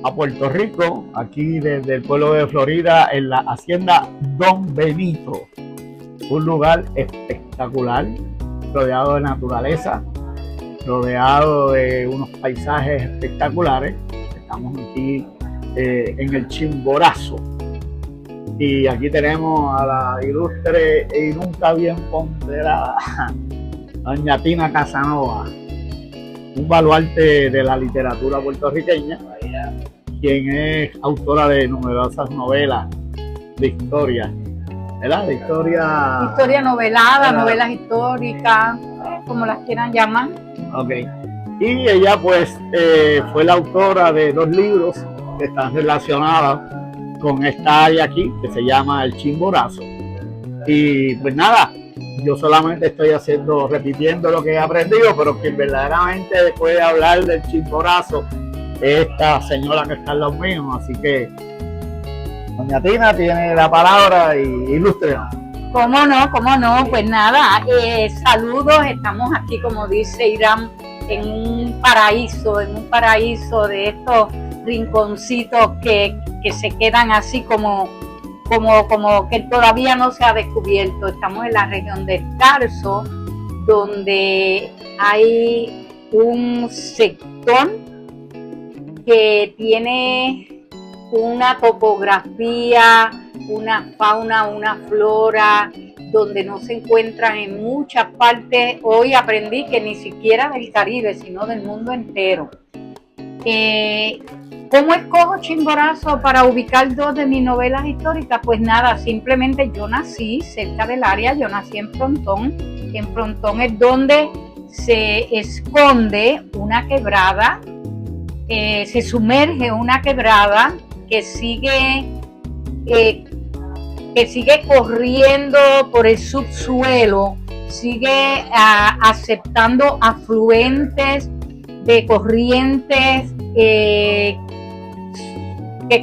a Puerto Rico, aquí desde el pueblo de Florida, en la hacienda Don Benito, un lugar espectacular, rodeado de naturaleza, rodeado de unos paisajes espectaculares. Estamos aquí en el Chimborazo y aquí tenemos a la ilustre y nunca bien ponderada doña Tina Casanova, un baluarte de la literatura puertorriqueña, quien es autora de numerosas novelas de historia, ¿verdad? De historia. Historia novelada, novelas históricas, como las quieran llamar. Ok. Y ella pues fue la autora de 2 libros que están relacionados con esta área aquí, que se llama El Chimborazo. Y pues nada, yo solamente estoy repitiendo lo que he aprendido, pero quien verdaderamente puede hablar del Chimborazo es esta señora que está al lado mío. Así que, doña Tina tiene la palabra y ilústrenos. ¿Cómo no? ¿Cómo no? Pues nada, saludos, estamos aquí, como dice Irán, en un paraíso de estos rinconcitos que se quedan así como que todavía no se ha descubierto. Estamos en la región de Carso, donde hay un sector que tiene una topografía, una fauna, una flora, donde no se encuentran en muchas partes. Hoy aprendí que ni siquiera del Caribe, sino del mundo entero. ¿Cómo escojo Chimborazo para ubicar 2 de mis novelas históricas? Pues nada, simplemente yo nací cerca del área, yo nací en Frontón. En Frontón es donde se esconde una quebrada, se sumerge una quebrada que sigue corriendo por el subsuelo, sigue aceptando afluentes de corrientes que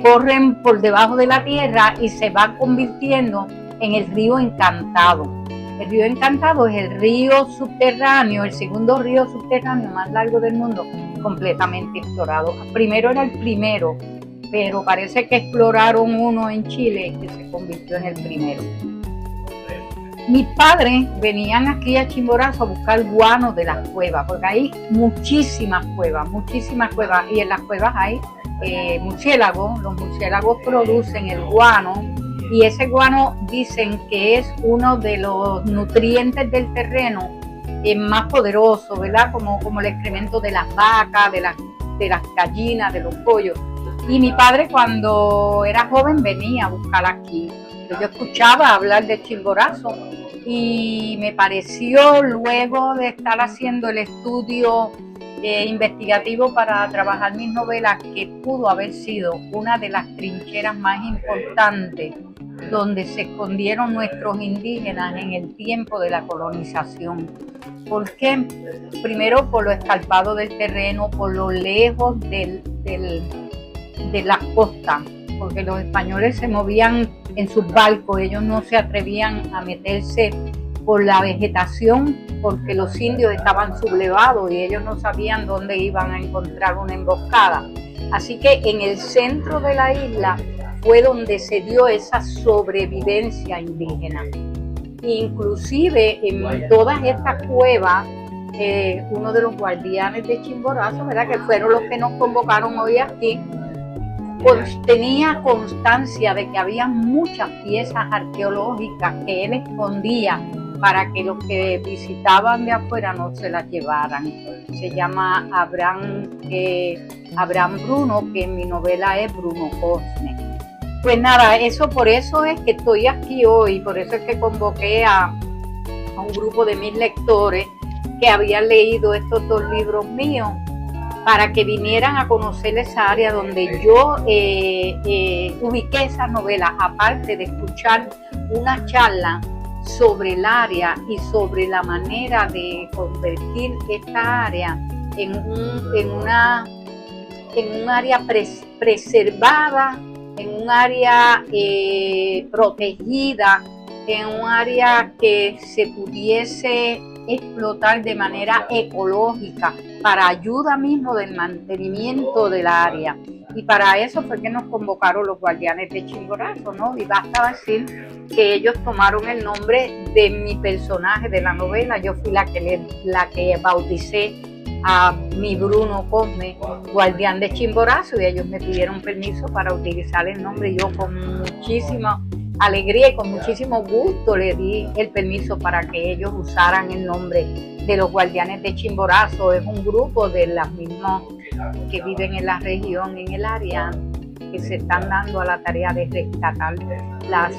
corren por debajo de la tierra y se va convirtiendo en el río Encantado. El río Encantado es el río subterráneo, el segundo río subterráneo más largo del mundo, completamente explorado. Primero era el primero, pero parece que exploraron uno en Chile que se convirtió en el primero. Mis padres venían aquí a Chimborazo a buscar guano de las cuevas, porque hay muchísimas cuevas, y en las cuevas hay murciélagos. Los murciélagos producen el guano, y ese guano dicen que es uno de los nutrientes del terreno más poderoso, ¿verdad? Como el excremento de las vacas, de las gallinas, de los pollos. Y mi padre, cuando era joven, venía a buscar aquí. Yo escuchaba hablar de Chimborazo y me pareció, luego de estar haciendo el estudio investigativo para trabajar mis novelas, que pudo haber sido una de las trincheras más importantes donde se escondieron nuestros indígenas en el tiempo de la colonización. ¿Por qué? Primero, por lo escarpado del terreno, por lo lejos de la costa, porque los españoles se movían en sus barcos, ellos no se atrevían a meterse por la vegetación porque los indios estaban sublevados y ellos no sabían dónde iban a encontrar una emboscada. Así que en el centro de la isla fue donde se dio esa sobrevivencia indígena. Inclusive en todas estas cuevas, uno de los guardianes de Chimborazo, ¿verdad?, que fueron los que nos convocaron hoy aquí, tenía constancia de que había muchas piezas arqueológicas que él escondía para que los que visitaban de afuera no se las llevaran. Se llama Abraham Bruno, que en mi novela es Bruno Cosme. Pues nada, por eso es que estoy aquí hoy, por eso es que convoqué a un grupo de mis lectores que habían leído estos 2 libros míos, para que vinieran a conocer esa área donde yo ubiqué esas novelas, aparte de escuchar una charla sobre el área y sobre la manera de convertir esta área en un área preservada, en un área protegida, en un área que se pudiese explotar de manera ecológica para ayuda mismo del mantenimiento del área. Y para eso fue que nos convocaron los guardianes de Chimborazo, ¿no? Y basta decir que ellos tomaron el nombre de mi personaje de la novela. Yo fui la que bauticé a mi Bruno Cosme, guardián de Chimborazo, y ellos me pidieron permiso para utilizar el nombre. Yo con muchísima alegría y con muchísimo gusto le di el permiso para que ellos usaran el nombre de los guardianes de Chimborazo. Es un grupo de las mismas que viven en la región, en el área, que se están dando a la tarea de rescatar las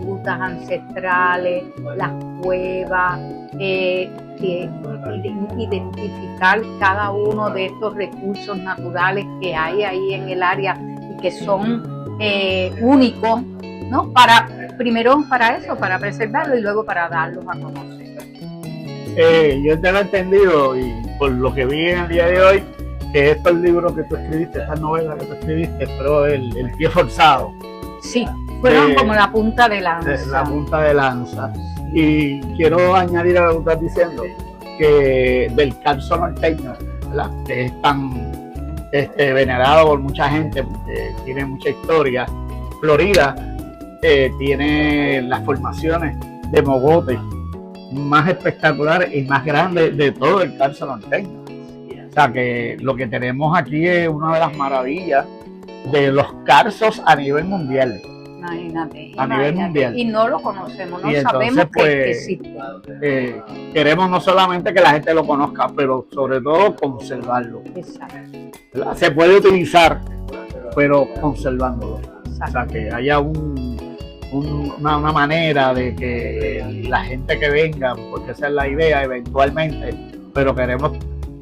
rutas ancestrales, las cuevas, identificar cada uno de estos recursos naturales que hay ahí en el área y que son únicos, ¿no? Primero para eso, para preservarlo y luego para darlos a conocer. Yo tengo entendido, y por lo que vi en el día de hoy, que estos libros que tú escribiste, estas novelas que tú escribiste, pero el pie forzado. Sí, fueron como la punta de lanza. La punta de lanza. Y quiero añadir a lo que estás diciendo, que del calzo norteño, ¿verdad?, que es tan venerado por mucha gente, porque tiene mucha historia. Florida tiene las formaciones de mogotes más espectaculares y más grandes de todo el calzo norteño. O sea que lo que tenemos aquí es una de las maravillas de los carzos a nivel mundial. Imagínate. A nivel mundial. Y no lo conocemos, no Y sabemos entonces, pues, que existe. Queremos no solamente que la gente lo conozca, pero sobre todo conservarlo. Exacto. ¿Verdad? Se puede utilizar, pero conservándolo. Exacto. O sea que haya una manera de que la gente que venga, porque esa es la idea eventualmente, pero queremos,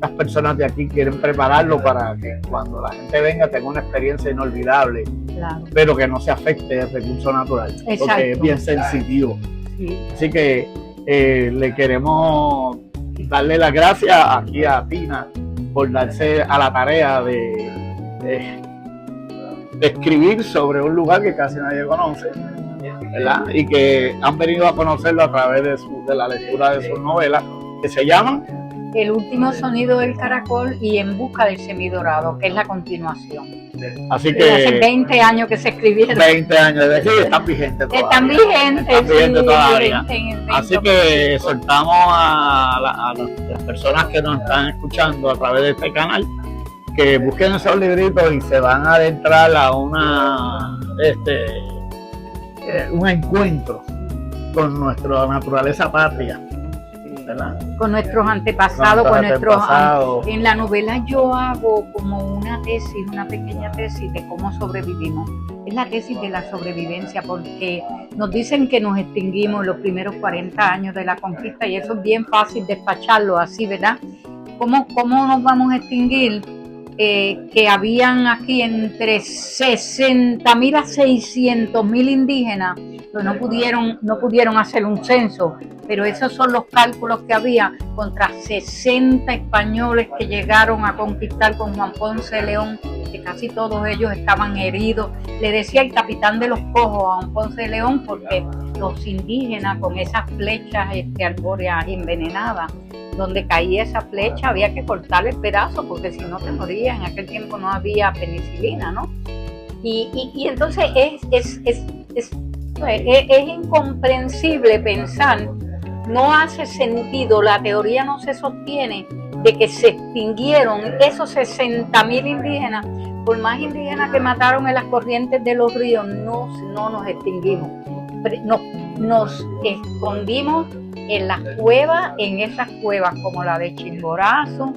las personas de aquí quieren prepararlo para que cuando la gente venga tenga una experiencia inolvidable, claro, pero que no se afecte el recurso natural. Exacto. Porque es bien sensitivo. Sí. Así que le queremos darle las gracias aquí a Tina por darse a la tarea de escribir sobre un lugar que casi nadie conoce, ¿verdad? Y que han venido a conocerlo a través de la lectura de sus novelas, que se llaman El último sonido del caracol y En busca del semidorado, que es la continuación. Así que hace 20 años que se escribieron. 20 años, de hecho, están vigentes todavía. Están vigentes todavía. Así que soltamos a las personas que nos están escuchando a través de este canal que busquen esos libritos y se van a adentrar a un encuentro con nuestra naturaleza patria, ¿verdad? Con nuestros antepasados, en la novela yo hago como una tesis, una pequeña tesis de cómo sobrevivimos. Es la tesis de la sobrevivencia, porque nos dicen que nos extinguimos los primeros 40 años de la conquista y eso es bien fácil despacharlo así, ¿verdad? ¿Cómo nos vamos a extinguir? Que habían aquí entre 60.000 a 600.000 indígenas, pero no pudieron hacer un censo, pero esos son los cálculos que había contra 60 españoles que llegaron a conquistar con Juan Ponce de León, que casi todos ellos estaban heridos. Le decía el capitán de los cojos a Juan Ponce de León porque los indígenas con esas flechas arbóreas envenenadas, donde caía esa flecha había que cortarle el pedazo porque si no te moría. En aquel tiempo no había penicilina, ¿no? Y entonces es incomprensible pensar, no hace sentido, la teoría no se sostiene de que se extinguieron esos 60.000 indígenas. Por más indígenas que mataron en las corrientes de los ríos, no nos extinguimos. Nos escondimos en las cuevas, en esas cuevas como la de Chimborazo,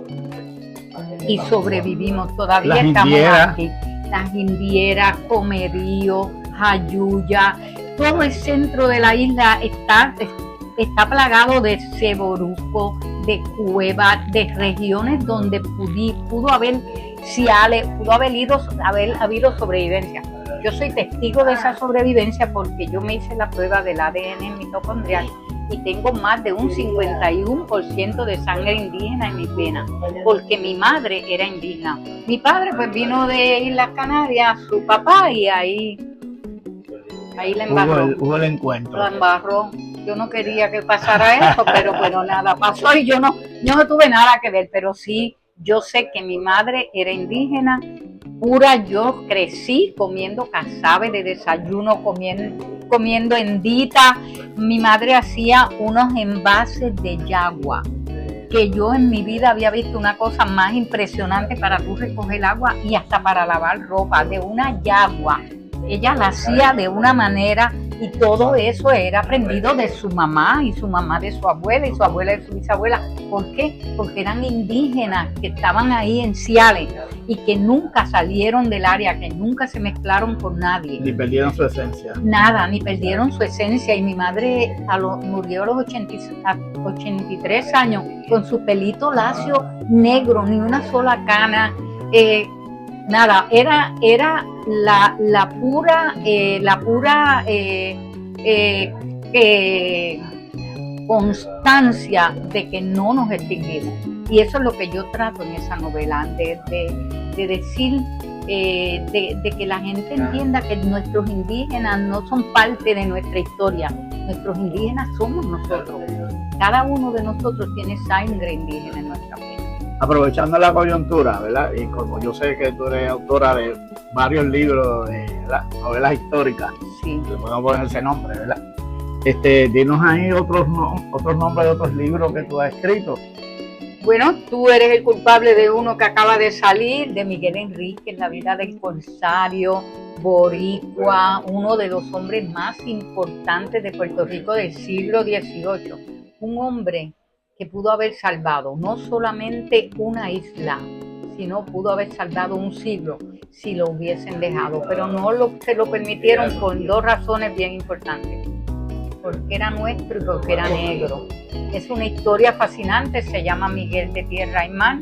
y sobrevivimos, todavía estamos aquí. Las Indieras, Comerío, Jayuya, todo el centro de la isla está plagado de ceboruco, de cuevas, de regiones donde pudo haber ciales, pudo haber habido sobrevivencia. Yo soy testigo de esa sobrevivencia porque yo me hice la prueba del ADN mitocondrial y tengo más de un 51% de sangre indígena en mis venas, porque mi madre era indígena. Mi padre pues vino de Islas Canarias, su papá, y ahí la embarró. Hubo el encuentro. La embarró. Yo no quería que pasara eso, pero bueno, nada pasó y yo no tuve nada que ver, pero sí, yo sé que mi madre era indígena pura. Yo crecí comiendo casabe de desayuno, comiendo endita. Mi madre hacía unos envases de yagua, que yo en mi vida había visto una cosa más impresionante para tú recoger agua y hasta para lavar ropa, de una yagua. Ella la hacía de una manera y todo eso era aprendido de su mamá y su mamá de su abuela y su abuela de su bisabuela. ¿Por qué? Porque eran indígenas que estaban ahí en Ciales y que nunca salieron del área, que nunca se mezclaron con nadie. Ni perdieron su esencia. Nada, ni perdieron su esencia. Y mi madre murió a los 83 años con su pelito lacio negro, ni una sola cana. Nada, era la pura constancia de que no nos extinguimos. Y eso es lo que yo trato en esa novela, de decir, de que la gente entienda que nuestros indígenas no son parte de nuestra historia. Nuestros indígenas somos nosotros. Cada uno de nosotros tiene sangre indígena en nuestra vida. Aprovechando la coyuntura, ¿verdad? Y como yo sé que tú eres autora de varios libros de novelas históricas, sí, le podemos poner ese nombre, ¿verdad? Dinos ahí otros nombres de otros libros que tú has escrito. Bueno, tú eres el culpable de uno que acaba de salir, de Miguel Enríquez, La vida del corsario, boricua, uno de los hombres más importantes de Puerto Rico del siglo XVIII. Un hombre que pudo haber salvado no solamente una isla, sino pudo haber salvado un siglo si lo hubiesen dejado, pero no se lo permitieron por dos razones bien importantes: porque era nuestro y porque era negro. Es una historia fascinante, se llama Miguel de Tierra y Mar.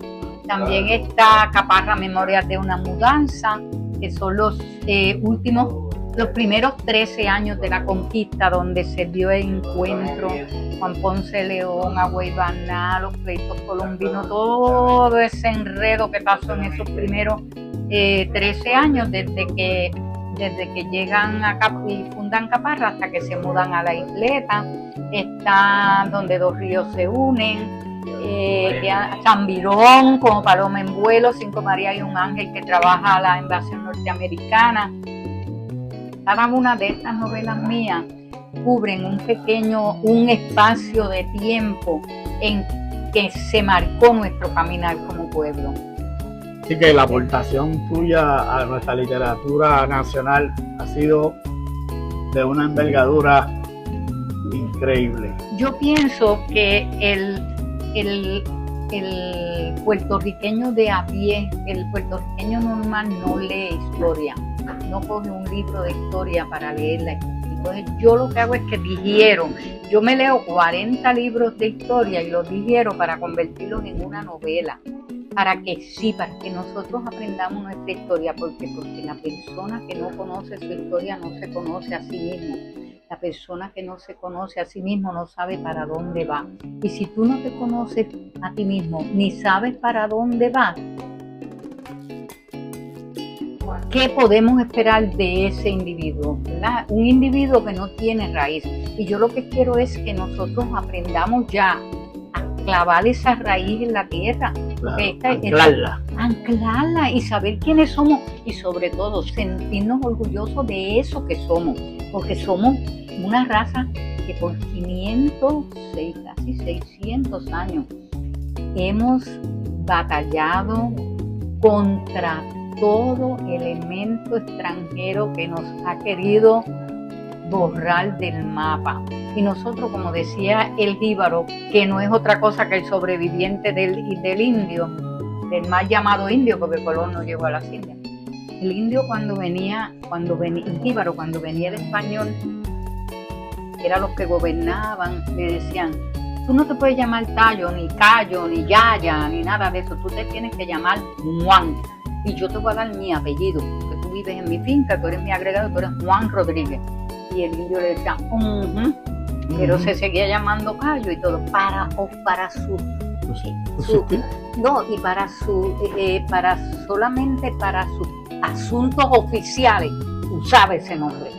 También está Caparra, Memorias de una mudanza, que son los primeros 13 años de la conquista, donde se dio el encuentro Juan Ponce León, Agua Ibaná, los pleitos colombinos, todo ese enredo que pasó en esos primeros 13 años, desde que llegan acá y fundan Caparra hasta que se mudan a la isleta. Está donde dos ríos se unen, San Virón, como Paloma en vuelo, Cinco María y un ángel, que trabaja a la invasión norteamericana. Cada una de estas novelas mías cubren un espacio de tiempo en que se marcó nuestro caminar como pueblo. Así que la aportación tuya a nuestra literatura nacional ha sido de una envergadura increíble. Yo pienso que el puertorriqueño de a pie, el puertorriqueño normal, no lee historia, no coge un libro de historia para leerla. Entonces yo lo que hago es que digiero. Yo me leo 40 libros de historia y los digiero para convertirlos en una novela, para que nosotros aprendamos nuestra historia. Porque la persona que no conoce su historia no se conoce a sí mismo. La persona que no se conoce a sí mismo no sabe para dónde va. Y si tú no te conoces a ti mismo ni sabes para dónde vas, ¿qué podemos esperar de ese individuo? ¿Verdad? Un individuo que no tiene raíz. Y yo lo que quiero es que nosotros aprendamos ya a clavar esa raíz en la tierra. Claro, anclarla y saber quiénes somos, y sobre todo sentirnos orgullosos de eso que somos, porque somos una raza que por 506, casi 600 años hemos batallado contra todo elemento extranjero que nos ha querido borrar del mapa. Y nosotros, como decía el jíbaro, que no es otra cosa que el sobreviviente del indio, del mal llamado indio, porque Colón no llegó a las Indias. El indio el jíbaro cuando venía el español, eran los que gobernaban, le decían: tú no te puedes llamar Tayo, ni Cayo, ni Yaya, ni nada de eso, tú te tienes que llamar Juan. Y yo te voy a dar mi apellido, porque tú vives en mi finca, tú eres mi agregado, tú eres Juan Rodríguez. Y el indio le decía, pero se seguía llamando Cayo y todo, para solamente para sus asuntos oficiales usaba ese nombre.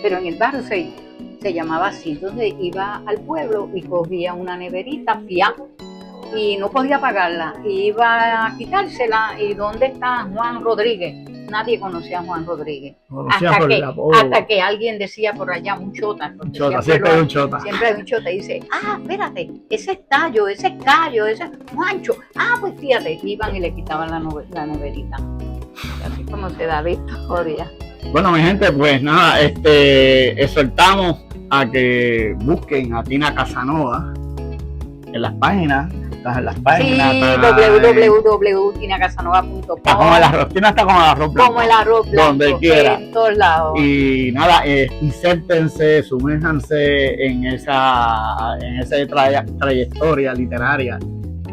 Pero en el barrio se llamaba así. Entonces iba al pueblo y cogía una neverita fía y no podía pagarla, iba a quitársela. ¿Y dónde está Juan Rodríguez? nadie conocía a Juan Rodríguez. Conocía Hasta por que, la- oh, hasta que alguien decía por allá, un chota. porque siempre hay un chota. Siempre hay un chota y dice, espérate, ese es Tallo, ese es Cayo, ese es Juancho. Pues fíjate, iban y le quitaban la novelita. Así como se da la historia. Bueno, mi gente, pues nada, exhortamos a que busquen a Tina Casanova en las páginas. Estás en las páginas. Sí, www.tinacasanova.com. Está como el arroz. Tina está como el arroz blanco. Como el arroz blanco, Donde quiera. en todos lados. Y nada, insértense, sumérjanse en esa trayectoria literaria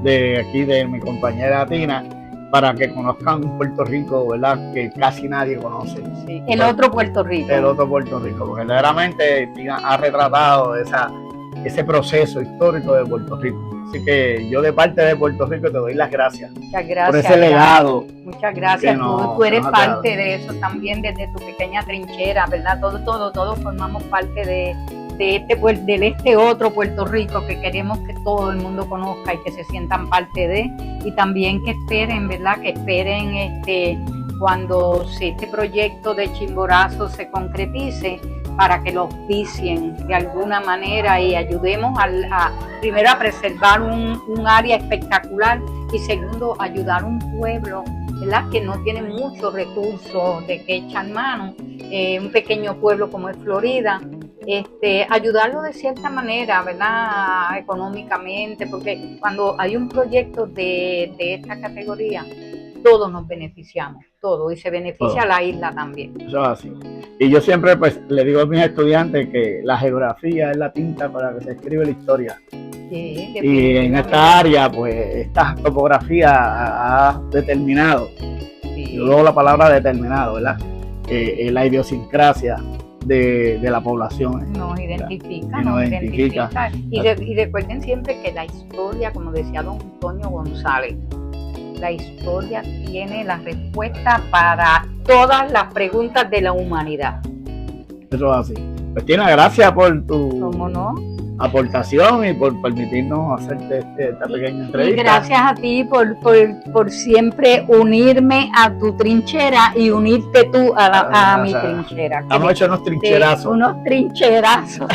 de aquí de mi compañera Tina, para que conozcan un Puerto Rico, ¿verdad?, que casi nadie conoce. Sí, el otro Puerto Rico. El otro Puerto Rico, porque verdaderamente Tina ha retratado ese proceso histórico de Puerto Rico. Así que yo, de parte de Puerto Rico, te doy las gracias Muchas gracias. por ese legado. Muchas gracias. que nos- Tú eres nos ha parte dado. de eso también, desde tu pequeña trinchera, ¿verdad? Todos formamos parte de este otro Puerto Rico que queremos que todo el mundo conozca y que se sientan parte de, y también que esperen, ¿verdad? Que esperen cuando este proyecto de Chimborazo se concretice, para que lo auspicien de alguna manera y ayudemos primero a preservar un área espectacular, y segundo, ayudar a un pueblo, ¿verdad?, que no tiene muchos recursos de que echar mano, un pequeño pueblo como es Florida. Ayudarlo de cierta manera, ¿verdad?, económicamente, porque cuando hay un proyecto de esta categoría, todos nos beneficiamos, todos, y se beneficia a la isla también. Eso es así. Y yo siempre, pues, le digo a mis estudiantes que la geografía es la tinta para que se escribe la historia. Sí, Y en esta área, pues, esta topografía ha determinado, sí. yo luego la palabra determinado, ¿verdad?, la idiosincrasia de la población. Nos identifica, Y nos identifica. Y recuerden siempre que la historia, como decía don Antonio González, la historia tiene la respuesta para todas las preguntas de la humanidad. Eso es así. Pues, Tina, gracias por tu ¿Cómo no? aportación y por permitirnos hacerte esta pequeña Y entrevista. gracias a ti por siempre unirme a tu trinchera y unirte tú a mi trinchera. Estamos hechos unos trincherazos. Unos trincherazos.